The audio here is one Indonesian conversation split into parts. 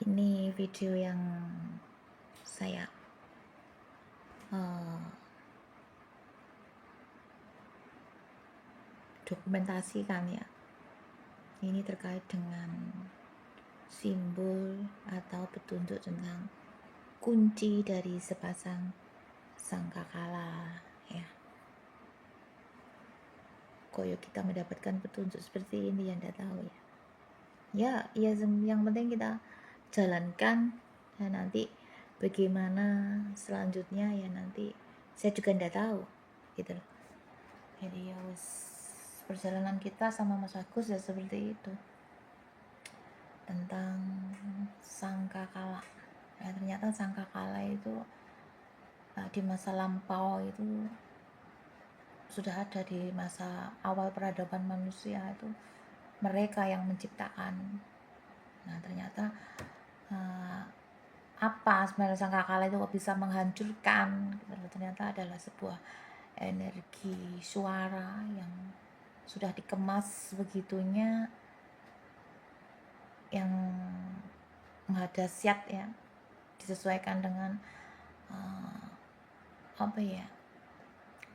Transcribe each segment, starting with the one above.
Ini video yang saya dokumentasikan ya. Ini terkait dengan simbol atau petunjuk tentang kunci dari sepasang sangkakala ya. Koyo kita mendapatkan petunjuk seperti ini yang tidak tahu ya. Ya yang penting kita jalankan dan nanti bagaimana selanjutnya ya nanti saya juga tidak tahu gitu loh. Jadi ya perjalanan kita sama Mas Agus ya seperti itu, tentang sangkakala ya. Ternyata sangkakala itu di masa lampau itu sudah ada, di masa awal peradaban manusia itu mereka yang menciptakan. Nah ternyata apa sebenarnya sangkakala itu kok bisa menghancurkan, ternyata adalah sebuah energi suara yang sudah dikemas begitunya, yang dahsyat ya, disesuaikan dengan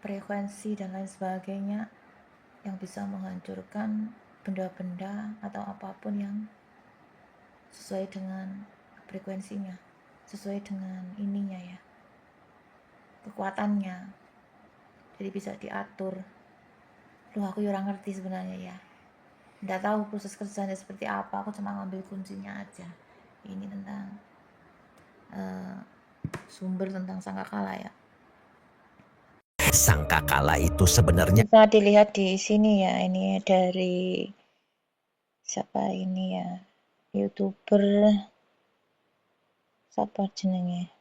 frekuensi dan lain sebagainya, yang bisa menghancurkan benda-benda atau apapun yang sesuai dengan frekuensinya, sesuai dengan ininya ya, kekuatannya. Jadi bisa diatur. Loh aku kurang ngerti sebenarnya ya, nggak tahu proses kerjanya seperti apa, aku cuma ngambil kuncinya aja. Ini tentang sumber tentang sangkakala ya. Sangkakala itu sebenarnya bisa dilihat di sini ya. Ini dari siapa ini ya, YouTuber siapa jenenge.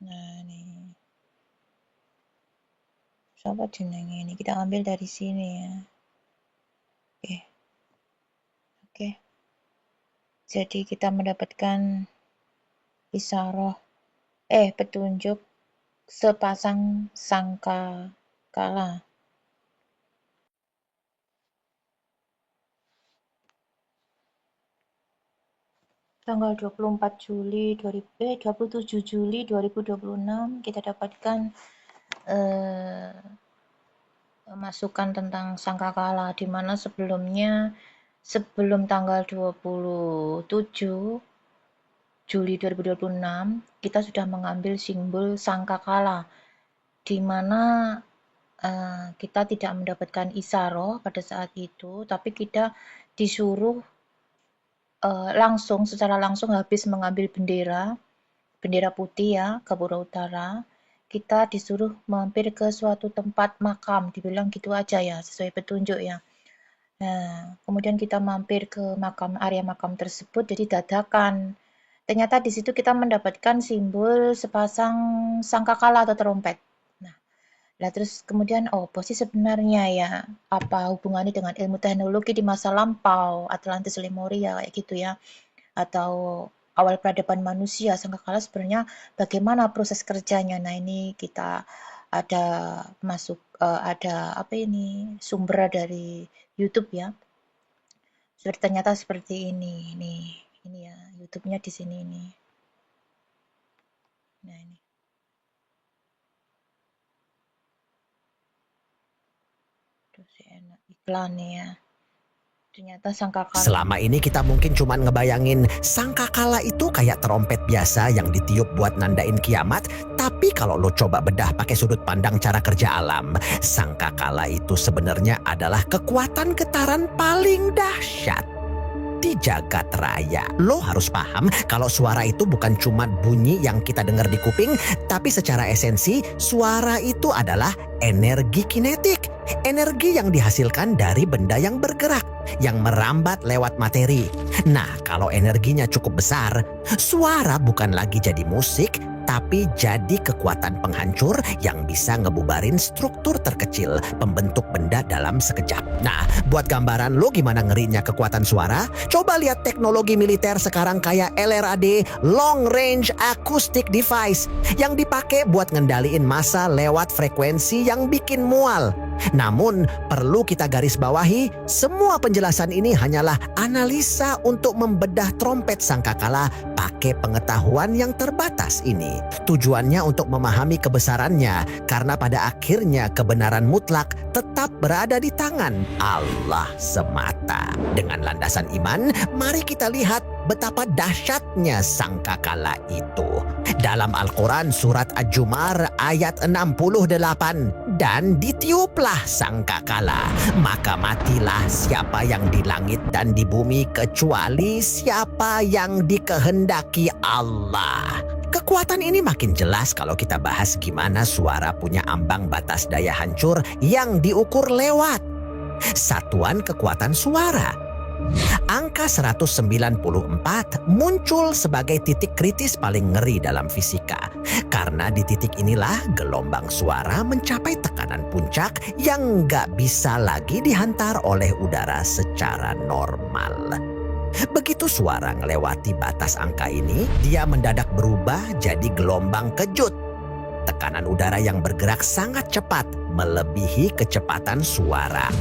Nah ini siapa jenenge, ini kita ambil dari sini ya. Oke. Jadi kita mendapatkan petunjuk sepasang sangkakala. Tanggal 27 Juli 2026 kita dapatkan masukan tentang sangkakala, di mana sebelum tanggal 27 Juli 2026 kita sudah mengambil simbol sangkakala, di mana kita tidak mendapatkan isaroh pada saat itu, tapi kita disuruh secara langsung habis mengambil bendera putih ya, Gapura Utara, kita disuruh mampir ke suatu tempat makam, dibilang gitu aja ya, sesuai petunjuk ya. Nah, kemudian kita mampir ke area makam tersebut, jadi dadakan. Ternyata di situ kita mendapatkan simbol sepasang sangkakala atau trompet. Nah, terus kemudian posisi sebenarnya ya, apa hubungannya dengan ilmu teknologi di masa lampau, Atlantis Lemuria kayak gitu ya, atau awal peradaban manusia, sangkakala sebenarnya bagaimana proses kerjanya. Nah, ini kita ada sumber dari YouTube ya. Ternyata seperti ini. Ini ya, YouTube-nya di sini nih. Nah, ini. Terus enak iklannya ya. Ternyata sangkakala. Selama ini kita mungkin cuma ngebayangin sangkakala itu kayak trompet biasa yang ditiup buat nandain kiamat. Tapi kalau lo coba bedah pakai sudut pandang cara kerja alam, sangkakala itu sebenarnya adalah kekuatan getaran paling dahsyat di jagat raya. Lo harus paham kalau suara itu bukan cuma bunyi yang kita dengar di kuping, tapi secara esensi suara itu adalah energi kinetik. Energi yang dihasilkan dari benda yang bergerak, yang merambat lewat materi. Nah, kalau energinya cukup besar, suara bukan lagi jadi musik, tapi jadi kekuatan penghancur yang bisa ngebubarin struktur terkecil pembentuk benda dalam sekejap. Nah, buat gambaran lo gimana ngerinya kekuatan suara, coba lihat teknologi militer sekarang kayak LRAD, Long Range Acoustic Device, yang dipakai buat ngendaliin massa lewat frekuensi yang bikin mual. Namun, perlu kita garis bawahi, semua penjelasan ini hanyalah analisa untuk membedah trompet sangkakala pakai pengetahuan yang terbatas ini. Tujuannya untuk memahami kebesarannya, karena pada akhirnya kebenaran mutlak tetap berada di tangan Allah semata. Dengan landasan iman, mari kita lihat betapa dahsyatnya sangkakala itu. Dalam Al-Quran surat Ad-Jumar ayat 68, dan ditiuplah sangkakala, maka matilah siapa yang di langit dan di bumi kecuali siapa yang dikehendaki Allah. Kekuatan ini makin jelas kalau kita bahas gimana suara punya ambang batas daya hancur yang diukur lewat satuan kekuatan suara. Angka 194 muncul sebagai titik kritis paling ngeri dalam fisika. Karena di titik inilah gelombang suara mencapai tekanan puncak yang nggak bisa lagi dihantar oleh udara secara normal. Begitu suara melewati batas angka ini, dia mendadak berubah jadi gelombang kejut. Tekanan udara yang bergerak sangat cepat melebihi kecepatan suara.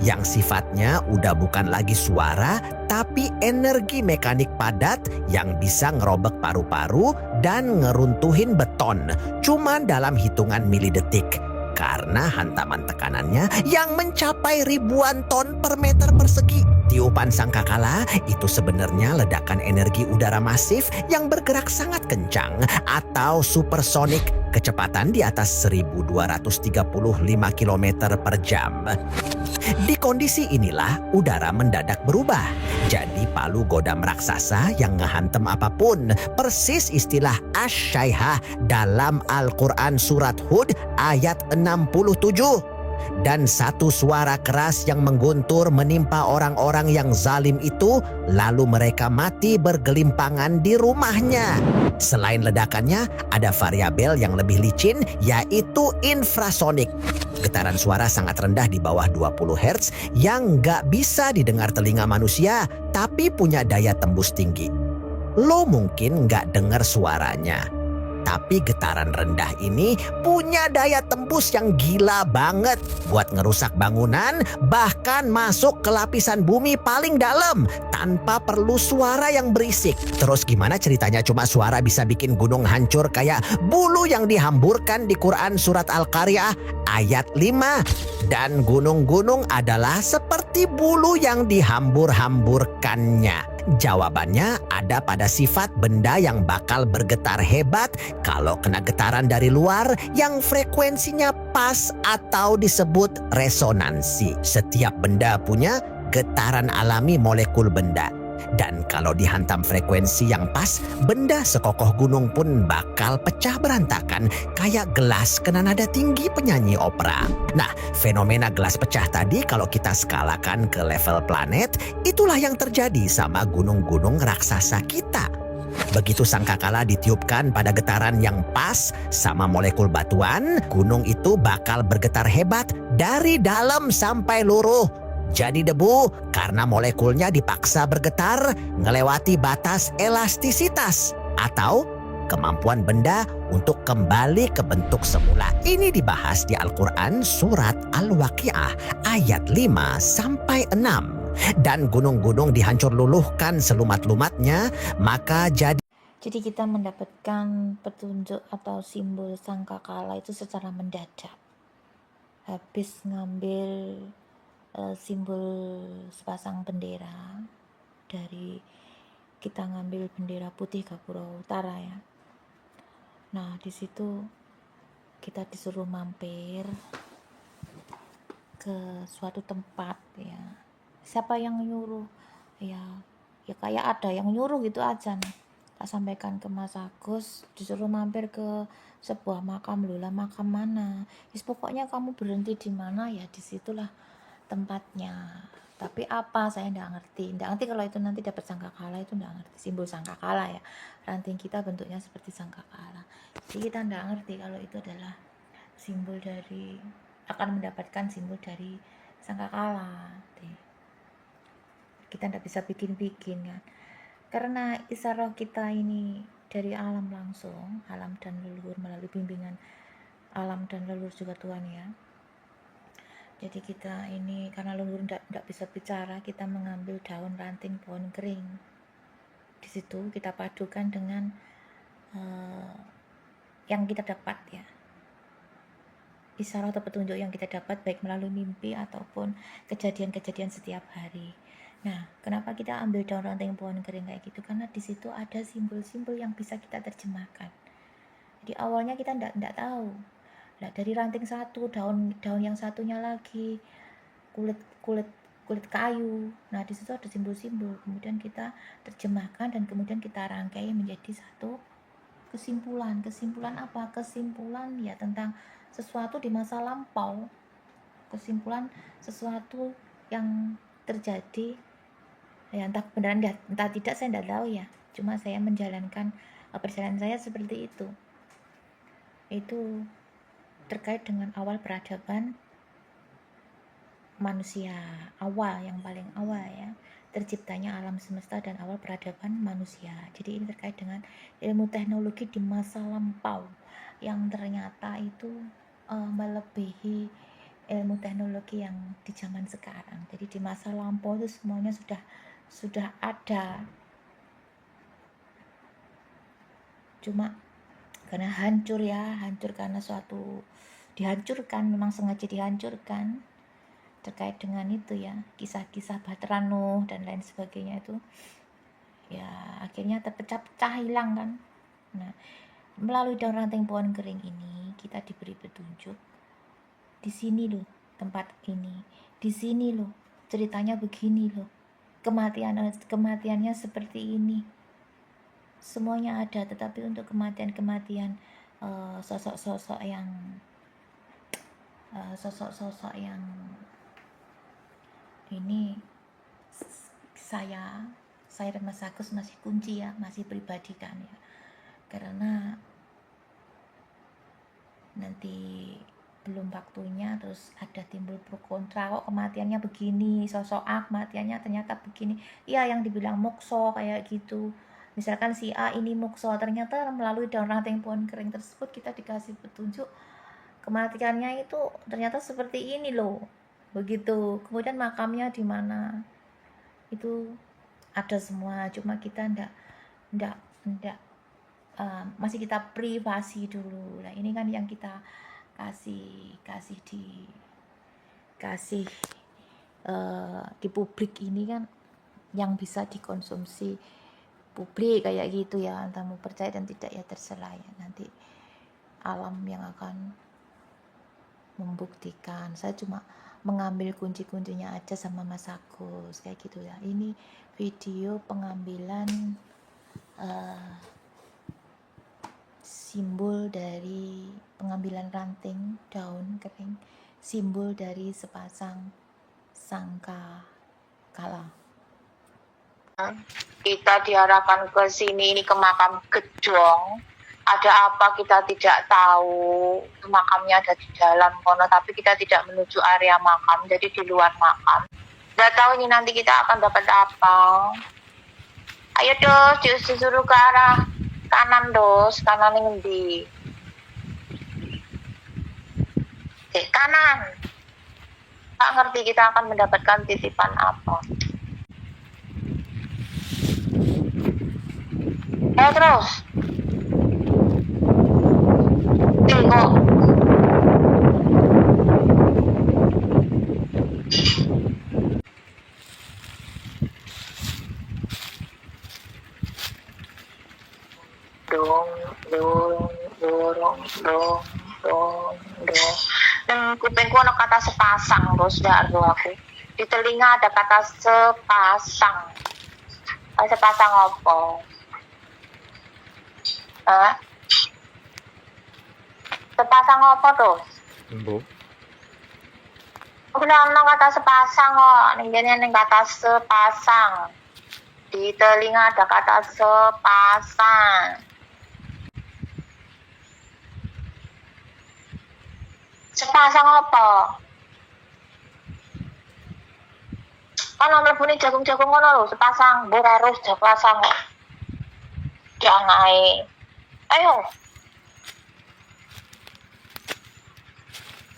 Yang sifatnya udah bukan lagi suara, tapi energi mekanik padat yang bisa ngerobek paru-paru dan ngeruntuhin beton cuma dalam hitungan milidetik. Karena hantaman tekanannya yang mencapai ribuan ton per meter persegi. Tiupan sangkakala itu sebenarnya ledakan energi udara masif yang bergerak sangat kencang atau supersonik, kecepatan di atas 1235 km per jam. Di kondisi inilah udara mendadak berubah jadi palu godam raksasa yang ngehantem apapun. Persis istilah asy-syaihah dalam Al-Quran surat Hud ayat 67. Dan satu suara keras yang mengguntur menimpa orang-orang yang zalim itu, lalu mereka mati bergelimpangan di rumahnya. Selain ledakannya, ada variabel yang lebih licin, yaitu infrasonik. Getaran suara sangat rendah di bawah 20 Hz yang nggak bisa didengar telinga manusia, tapi punya daya tembus tinggi. Lo mungkin nggak dengar suaranya, tapi getaran rendah ini punya daya tembus yang gila banget buat ngerusak bangunan, bahkan masuk ke lapisan bumi paling dalam tanpa perlu suara yang berisik. Terus gimana ceritanya cuma suara bisa bikin gunung hancur kayak bulu yang dihamburkan di Quran surat Al-Qaryah ayat 5? Dan gunung-gunung adalah seperti bulu yang dihambur-hamburkannya. Jawabannya ada pada sifat benda yang bakal bergetar hebat kalau kena getaran dari luar yang frekuensinya pas atau disebut resonansi. Setiap benda punya getaran alami molekul benda. Dan kalau dihantam frekuensi yang pas, benda sekokoh gunung pun bakal pecah berantakan kayak gelas kena nada tinggi penyanyi opera. Nah, fenomena gelas pecah tadi kalau kita skalakan ke level planet, itulah yang terjadi sama gunung-gunung raksasa kita. Begitu sangkakala ditiupkan pada getaran yang pas sama molekul batuan, gunung itu bakal bergetar hebat dari dalam sampai luruh. Jadi debu karena molekulnya dipaksa bergetar ngelewati batas elastisitas atau kemampuan benda untuk kembali ke bentuk semula. Ini dibahas di Al-Quran surat Al-Waqiah ayat 5-6. Dan gunung-gunung dihancur luluhkan selumat-lumatnya, maka Jadi kita mendapatkan petunjuk atau simbol sangkakala itu secara mendadak. Habis ngambil simbol sepasang bendera dari kita ngambil bendera putih Gapura Utara ya. Nah di situ kita disuruh mampir ke suatu tempat ya. Siapa yang nyuruh? Ya kayak ada yang nyuruh gitu aja nih. Tak sampaikan ke Mas Agus, disuruh mampir ke sebuah makam. Loh lah makam mana? Pokoknya kamu berhenti di mana ya disitulah tempatnya. Tapi apa saya nggak ngerti kalau itu nanti dapat sangkakala, itu nggak ngerti simbol sangkakala ya. Ranting kita bentuknya seperti sangkakala, jadi kita nggak ngerti kalau itu adalah simbol dari akan mendapatkan simbol dari sangkakala. Kita nggak bisa bikin-bikin kan, karena isyarat kita ini dari alam langsung, alam dan leluhur, melalui bimbingan alam dan leluhur juga Tuhan ya. Jadi kita ini karena leluhur tidak bisa bicara, kita mengambil daun ranting pohon kering. Di situ kita padukan dengan yang kita dapat ya, isyarat atau petunjuk yang kita dapat baik melalui mimpi ataupun kejadian-kejadian setiap hari. Nah, kenapa kita ambil daun ranting pohon kering kayak gitu? Karena di situ ada simbol-simbol yang bisa kita terjemahkan. Jadi awalnya kita tidak tahu. Nah, dari ranting satu, daun yang satunya lagi kulit kayu. Nah, di situ ada simbol-simbol. Kemudian kita terjemahkan dan kemudian kita rangkai menjadi satu kesimpulan. Kesimpulan apa? Kesimpulan ya tentang sesuatu di masa lampau. Kesimpulan sesuatu yang terjadi ya, entah beneran entah tidak saya tidak tahu ya. Cuma saya menjalankan perjalanan saya seperti itu. Itu terkait dengan awal peradaban manusia, awal, yang paling awal ya, terciptanya alam semesta dan awal peradaban manusia. Jadi ini terkait dengan ilmu teknologi di masa lampau yang ternyata itu melebihi ilmu teknologi yang di zaman sekarang. Jadi di masa lampau itu semuanya sudah ada, cuma karena hancur karena suatu dihancurkan, memang sengaja dihancurkan, terkait dengan itu ya, kisah-kisah Bahtera Nuh dan lain sebagainya itu ya akhirnya terpecah-pecah, hilang kan. Nah, melalui daun ranting pohon kering ini kita diberi petunjuk, di sini loh tempat ini, di sini loh ceritanya begini loh, kematiannya seperti ini, semuanya ada. Tetapi untuk kematian sosok-sosok yang ini saya dan Mas Agus masih kunci ya, masih pribadi kan ya, karena nanti belum waktunya terus ada timbul pro kontra, kok kematiannya begini, sosok A kematiannya ternyata begini ya, yang dibilang mokso kayak gitu. Misalkan si A ini mokso, ternyata melalui daun ranting pohon kering tersebut kita dikasih petunjuk kematiannya itu ternyata seperti ini loh, begitu. Kemudian makamnya di mana itu ada semua, cuma kita ndak masih kita privasi dulu. Nah, ini kan yang kita kasih di publik ini kan, yang bisa dikonsumsi publik kayak gitu ya. Entah mau percaya dan tidak ya terserah ya, nanti alam yang akan membuktikan. Saya cuma mengambil kunci-kuncinya aja sama Mas Agus kayak gitu ya. Ini video pengambilan simbol dari pengambilan ranting daun kering, simbol dari sepasang sangka kala. Kita diarahkan ke sini, ini ke makam Gedong. Ada apa kita tidak tahu. Makamnya ada di dalam kono, tapi kita tidak menuju area makam, jadi di luar makam. Nggak tahu ini nanti kita akan dapat apa. Ayo dos, disuruh ke arah kanan dos, kanan ini di kanan. Nggak ngerti kita akan mendapatkan titipan apa. Terus tengok dong. Dan kupingku ada kata sepasang, bos, aku. Di telinga ada kata sepasang. Sepasang apa? Sepasang apa tuh? Bu. Udah ono kata sepasang kok, ning kata sepasang. Di telinga ada kata sepasang. Sepasang apa? Kan mlebune jagung-jagung ngono lho, sepasang, mbok harus sepasang kok. Jangan. Ayo.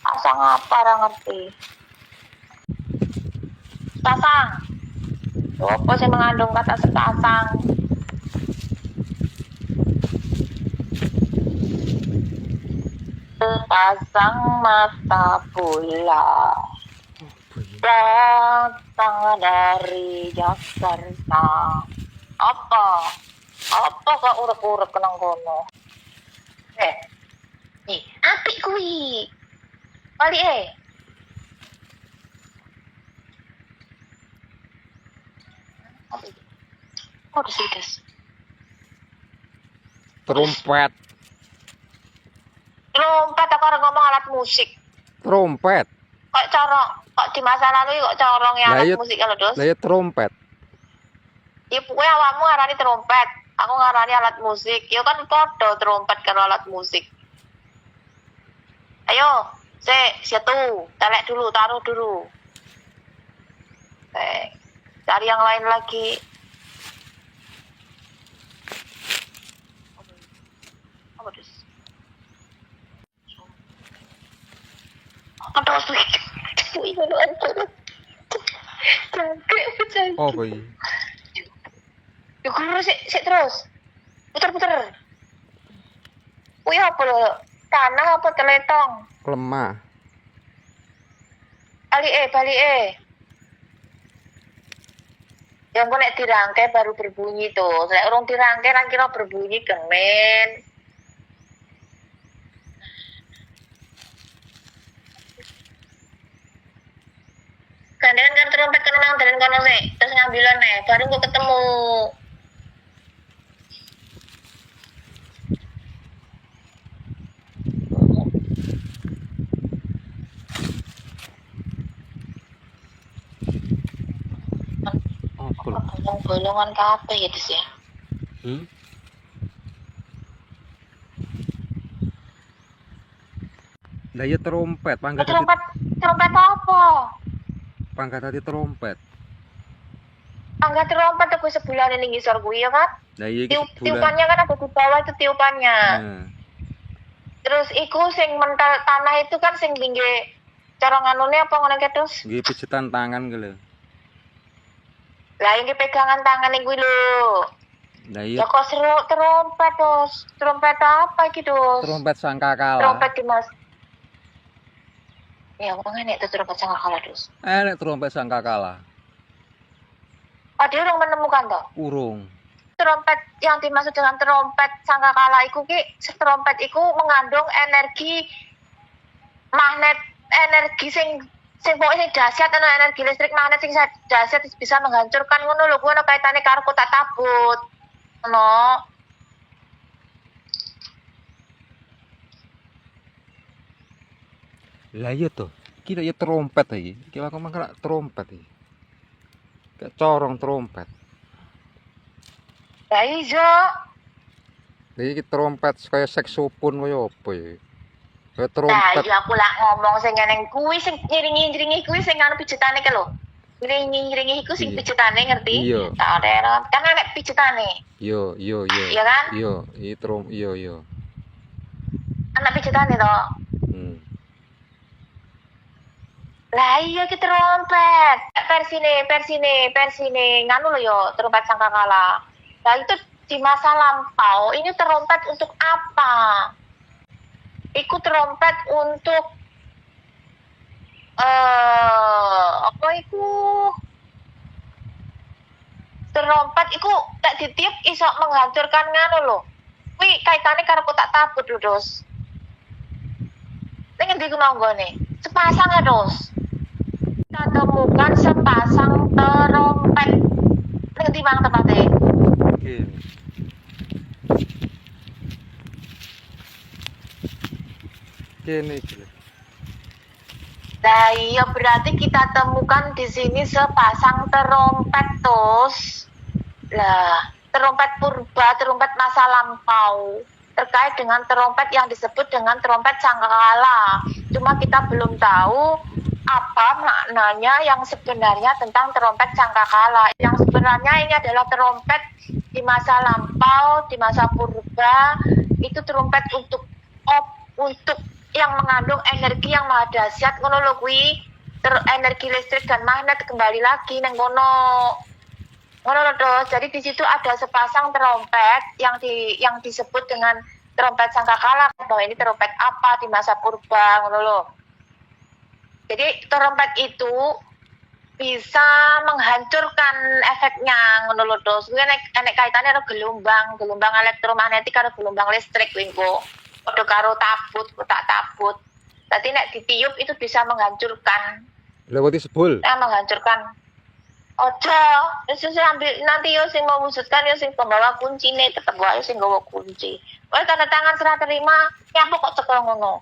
Pasang apa, ora ngerti. sepasang. Apa sih mengandung kata sepasang? Sepasang mata bola datang dari Jakarta. Apa? Apa kok urek-urek kenang kono? Apik kuwi. Balik Oh, des. Trompet. Trompet aku arep ngomong alat musik. Trompet. Kok di masa lalu kok corong ya alat musik kalau dos. Lah ya trompet. Ya pokoknya awakmu ngarani trompet, aku ngarani alat musik. Ya kan podo trompet karo alat musik. Ayo, situ, telek dulu, taruh dulu. Cari yang lain lagi. Apa dos? Aduh, wih, lu antar. Jangkrik. Oh, boy. Yuk sik terus. Puter-puter. Wih, apa lo? Tanah apa teletong? Lemah. Balik Yang kok nek dirangkai baru berbunyi tuh. Nek urung dirangkai kan kira berbunyi kemen. Gandengan kan trompet kan nang dalan kono sik, terus ngambilan baru kok ketemu. Bolongan kabeh ya, Des ya. Lah ya trompet, Trompet apa? Pangkat tadi trompet. Angga trompet aku sebulan ini ngisor gue ya kan? Lah iya tiupannya kan ada di bawah itu tiupannya. Terus iku sing mental tanah itu kan sing tinggi cara nganune apa ngono ki terus? Nggih pijetan tangan ki lho. Lah iki pegangan tangan iki lho. Lah iya. Ya kok seru trompet terus. Trompet apa iki terus? Trompet sangkakala. Trompet Dimas. Ya wong nek trompet sangkakala terus. Nek trompet sangkakala. Oh, dia urung menemukan toh? Urung. Trompet yang dimaksud dengan trompet sangkakala iku ki trompet iku mengandung energi magnet, energi sing pokoknya sing dahsyat, ana energi listrik magnet sing dahsyat bisa menghancurkan ngono lho, kuwi ana kaitane karo kotak tabut. Ngono. Lah iya toh. Kita ya trompet iki. Kita aku mangkrak trompet iki. Kayak corong trompet. Lah iya. Iki trompet kaya saksofon kaya apa ya? Kaya trompet. Nah, iya aku lah ngomong sing ngene kuwi sing ngiringi-ngiringi kuwi sing anu pijetane ke lho. Ngiringi-ngiringi iku sing pijetane ngerti? Iya. Tak ada kan nek pijetane. Iya. Iya kan? Iya, iya. Anak pijetane to. Lah iya ki trompet. Versine nganu lho yo, trompet sangkakala. Lah itu di masa lampau, ini trompet untuk apa? Iku trompet untuk apa iku? Trompet iku tak ditiup iso menghancurkan nganu lho. Kuwi kaitane karo kotak tabut lho, Dos. Ning endi ku manggone? Sepasang ya, Dos. Kita temukan sepasang trompet. Ning endi mang tempate? Kene iki. Nah, iya berarti kita temukan di sini sepasang trompet, Tos. Lah, trompet purba, trompet masa lampau. Terkait dengan trompet yang disebut dengan trompet sangkakala. Cuma kita belum tahu apa maknanya yang sebenarnya tentang trompet sangkakala. Yang sebenarnya ini adalah trompet di masa lampau, di masa purba. Itu trompet untuk yang mengandung energi yang maha dahsyat ngono lho kuwi. energi listrik dan magnet kembali lagi neng kono. Ngono terus. Jadi di situ ada sepasang trompet yang disebut dengan trompet sangkakala, bahwa ini trompet apa di masa purba, ngono lho. Jadi trompet itu bisa menghancurkan efeknya, ngono lho terus. Kuwi nek kaitane karo gelombang elektromagnetik karo gelombang listrik kuwi engko. Padha karo tabut, kotak tabut. Jadi nek ditiup itu bisa menghancurkan. Lewati sebul. Menghancurkan. Ojo, wis ambil nanti yo sing mewujudkan yo sing pembawa kuncine, tetep wae sing nggawa kunci. Wae tanda tangan serah terima, nyapa kok cekel ngono.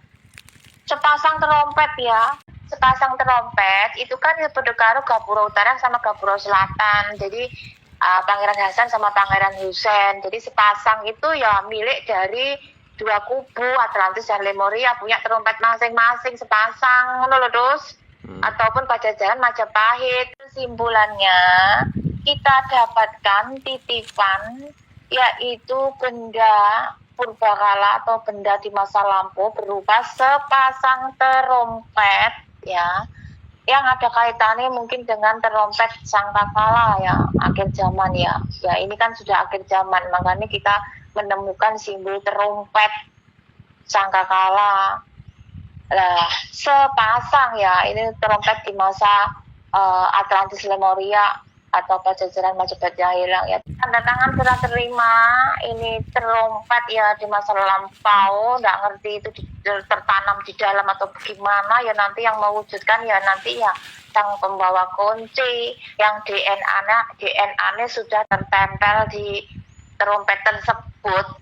Sepasang trompet ya. Sepasang trompet itu kan ya padha karo Gapura Utara sama Gapura Selatan. Jadi Pangeran Hasan sama Pangeran Husein. Jadi sepasang itu ya milik dari dua kubu, Atlantis dan Lemuria punya trompet masing-masing sepasang, ngono lho terus. Ataupun Pajajaran Majapahit. Kesimpulannya kita dapatkan titipan yaitu benda purbakala atau benda di masa lampau berupa sepasang trompet ya, yang ada kaitannya mungkin dengan trompet sangkakala ya, akhir zaman ya. Ya ini kan sudah akhir zaman, makanya kita menemukan simbol trompet sangkakala. Lah, sepasang ya, ini trompet di masa Atlantis Lemuria atau Pajajaran Majapahit yang hilang ya. Tanda tangan sudah terima, ini trompet ya di masa lampau, nggak ngerti itu tertanam di dalam atau bagaimana ya, nanti yang mewujudkan ya nanti ya sang pembawa kunci yang DNA-nya sudah tertempel di trompet tersebut.